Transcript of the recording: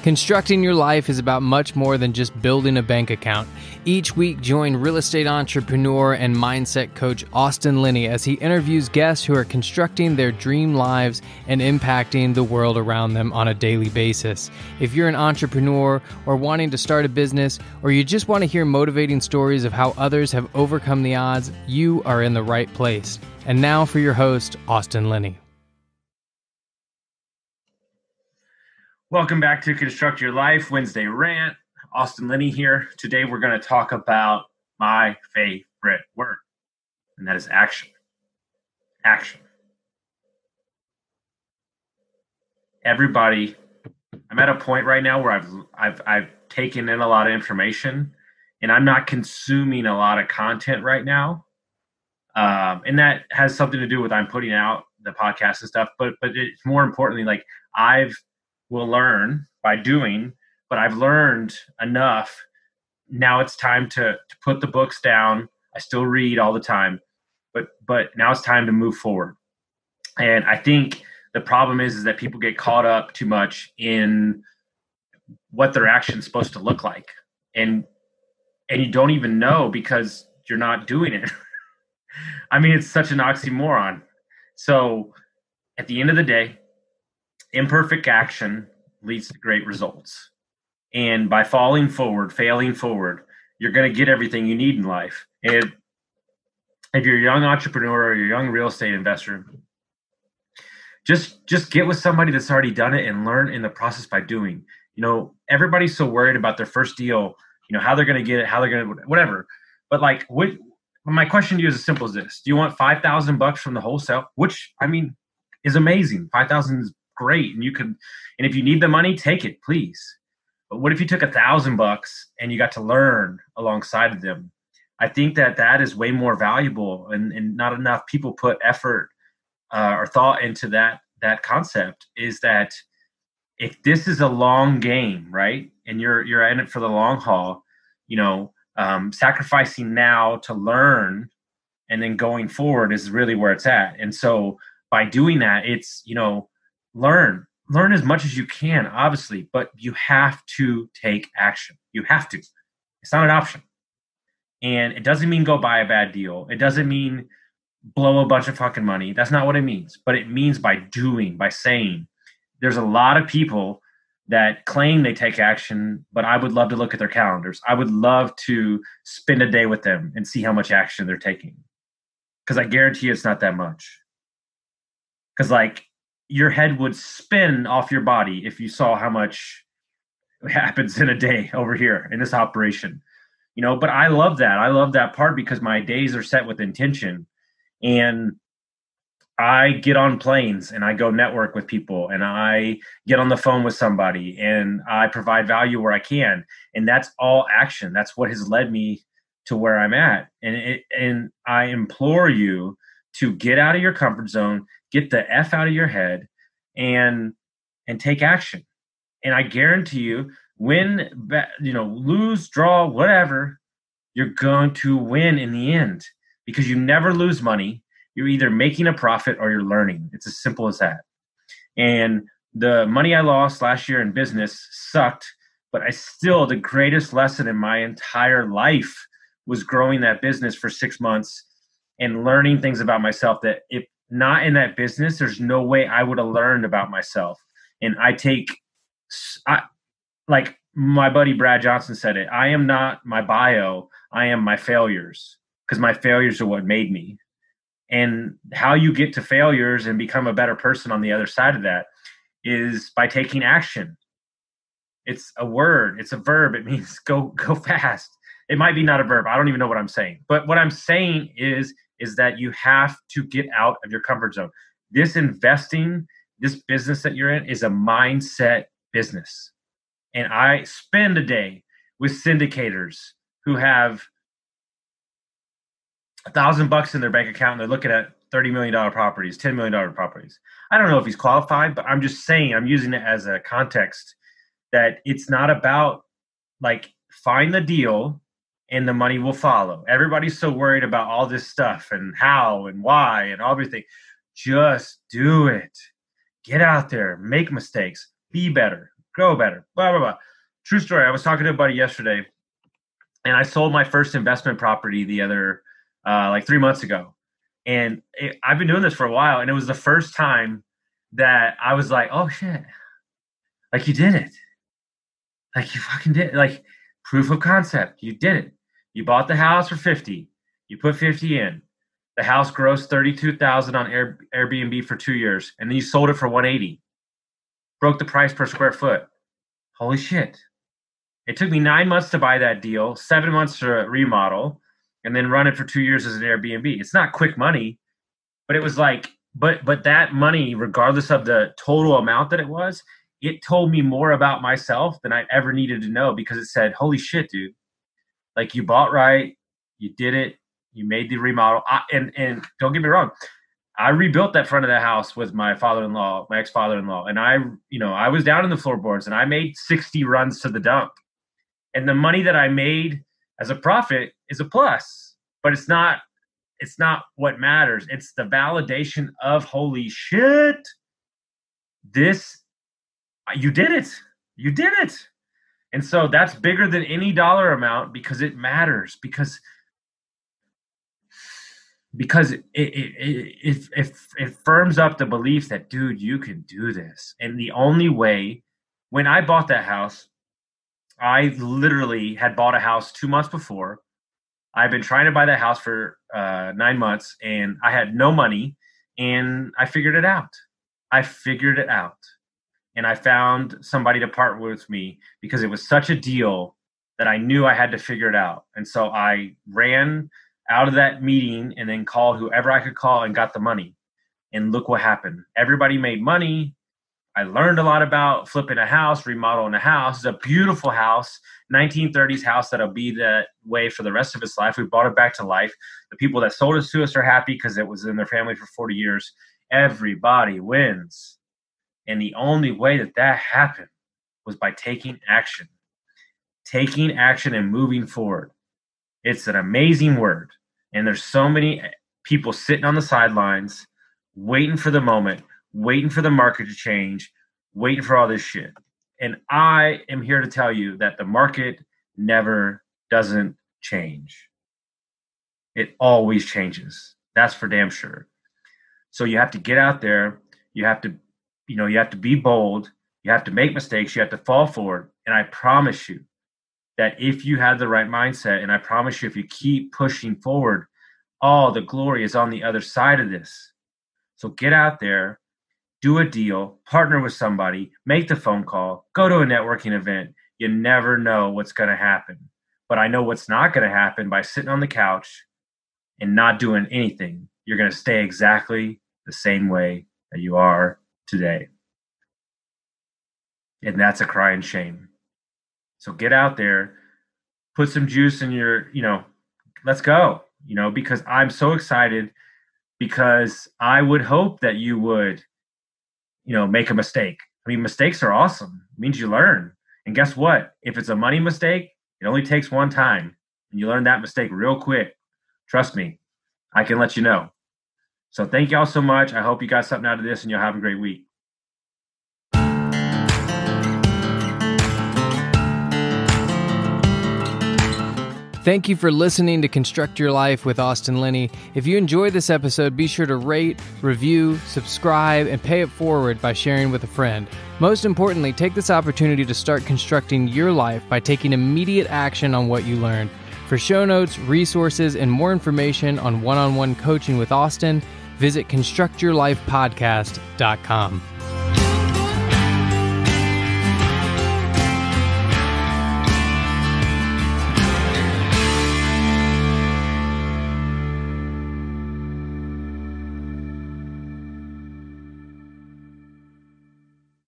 Constructing your life is about much more than just building a bank account. Each week, join real estate entrepreneur and mindset coach Austin Linney as he interviews guests who are constructing their dream lives and impacting the world around them on a daily basis. If you're an entrepreneur or wanting to start a business, or you just want to hear motivating stories of how others have overcome the odds, you are in the right place. And now for your host, Austin Linney. Welcome back to Construct Your Life Wednesday Rant. Austin Linney here. Today we're going to talk about my favorite word, and that is action. Action. Everybody, I'm at a point right now where I've taken in a lot of information, and I'm not consuming a lot of content right now. And that has something to do with I'm putting out the podcast and stuff, but it's more importantly, like will learn by doing, but I've learned enough. Now it's time to put the books down. I still read all the time, but now it's time to move forward. And I think the problem is that people get caught up too much in what their action's supposed to look like. And you don't even know because you're not doing it. I mean, it's such an oxymoron. So at the end of the day, imperfect action leads to great results. And by failing forward, you're going to get everything you need in life. And if you're a young entrepreneur or you're a young real estate investor, just get with somebody that's already done it and learn in the process by doing. You know, everybody's so worried about their first deal, you know, how they're going to get it, how they're going to, whatever. But like, my question to you is as simple as this. Do you want $5,000 from the wholesale? Which, I mean, is amazing. 5,000 is great. And if you need the money, take it, please. But what if you took $1,000 and you got to learn alongside of them? I think that is way more valuable, and not enough people put effort or thought into that concept. Is that if this is a long game, right? And you're in it for the long haul, you know, sacrificing now to learn and then going forward is really where it's at. And so by doing that, it's, you know, learn as much as you can, obviously, but you have to take action. You have to. It's not an option. And it doesn't mean go buy a bad deal. It doesn't mean blow a bunch of fucking money. That's not what it means. But it means by doing, by saying. There's a lot of people that claim they take action, but I would love to look at their calendars. I would love to spend a day with them and see how much action they're taking. Because I guarantee you it's not that much. Because like, your head would spin off your body if you saw how much happens in a day over here in this operation, you know. But I love that. I love that part because my days are set with intention, and I get on planes and I go network with people, and I get on the phone with somebody, and I provide value where I can, and that's all action. That's what has led me to where I'm at, and I implore you to get out of your comfort zone. Get the F out of your head and take action. And I guarantee you, win, you know, lose, draw, whatever, you're going to win in the end because you never lose money. You're either making a profit or you're learning. It's as simple as that. And the money I lost last year in business sucked, but the greatest lesson in my entire life was growing that business for 6 months and learning things about myself that if not in that business, there's no way I would have learned about myself. And like my buddy Brad Johnson said it, I am not my bio, I am my failures, because my failures are what made me. And how you get to failures and become a better person on the other side of that is by taking action. It's a word, it's a verb. It means go fast. It might be not a verb. I don't even know what I'm saying. But what I'm saying is that you have to get out of your comfort zone. This investing, this business that you're in is a mindset business. And I spend a day with syndicators who have $1,000 in their bank account and they're looking at $30 million properties, $10 million properties. I don't know if he's qualified, but I'm just saying, I'm using it as a context that it's not about like find the deal and the money will follow. Everybody's so worried about all this stuff and how and why and everything. Just do it. Get out there, make mistakes, be better. grow better, blah, blah, blah. True story. I was talking to a buddy yesterday, and I sold my first investment property the other, like 3 months ago. And I've been doing this for a while, and it was the first time that I was like, oh shit, like you did it. Like you fucking did it. Like proof of concept. You did it. You bought the house for 50. You put 50 in. The house grossed 32,000 on Airbnb for 2 years, and then you sold it for 180. Broke the price per square foot. Holy shit. It took me 9 months to buy that deal, 7 months to remodel, and then run it for 2 years as an Airbnb. It's not quick money, but it was like, but that money, regardless of the total amount that it was, it told me more about myself than I ever needed to know, because it said, holy shit, dude. Like you bought right, you did it, you made the remodel. And don't get me wrong, I rebuilt that front of the house with my father-in-law, my ex-father-in-law. And I was down in the floorboards, and I made 60 runs to the dump. And the money that I made as a profit is a plus, but it's not what matters. It's the validation of, holy shit, you did it. You did it. And so that's bigger than any dollar amount, because it matters, because it firms up the belief that, dude, you can do this. And the only way, when I bought that house, I literally had bought a house 2 months before. I've been trying to buy that house for 9 months, and I had no money, and I figured it out. And I found somebody to partner with me, because it was such a deal that I knew I had to figure it out. And so I ran out of that meeting and then called whoever I could call and got the money. And look what happened. Everybody made money. I learned a lot about flipping a house, remodeling a house. It's a beautiful house, 1930s house that'll be that way for the rest of its life. We brought it back to life. The people that sold it to us are happy because it was in their family for 40 years. Everybody wins. And the only way that happened was by taking action and moving forward. It's an amazing word. And there's so many people sitting on the sidelines, waiting for the moment, waiting for the market to change, waiting for all this shit. And I am here to tell you that the market never doesn't change. It always changes. That's for damn sure. So you have to get out there. You have to be bold. You have to make mistakes. You have to fall forward. And I promise you that if you have the right mindset, and I promise you if you keep pushing forward, all the glory is on the other side of this. So get out there, do a deal, partner with somebody, make the phone call, go to a networking event. You never know what's going to happen. But I know what's not going to happen by sitting on the couch and not doing anything. You're going to stay exactly the same way that you are today. And that's a crying shame. So get out there, put some juice in your, let's go, because I'm so excited, because I would hope that you would, make a mistake. I mean, mistakes are awesome. It means you learn. And guess what? If it's a money mistake, it only takes one time, and you learn that mistake real quick. Trust me, I can let you know. So thank y'all so much. I hope you got something out of this, and you'll have a great week. Thank you for listening to Construct Your Life with Austin Linney. If you enjoyed this episode, be sure to rate, review, subscribe, and pay it forward by sharing with a friend. Most importantly, take this opportunity to start constructing your life by taking immediate action on what you learned. For show notes, resources, and more information on one-on-one coaching with Austin, visit constructyourlifepodcast.com.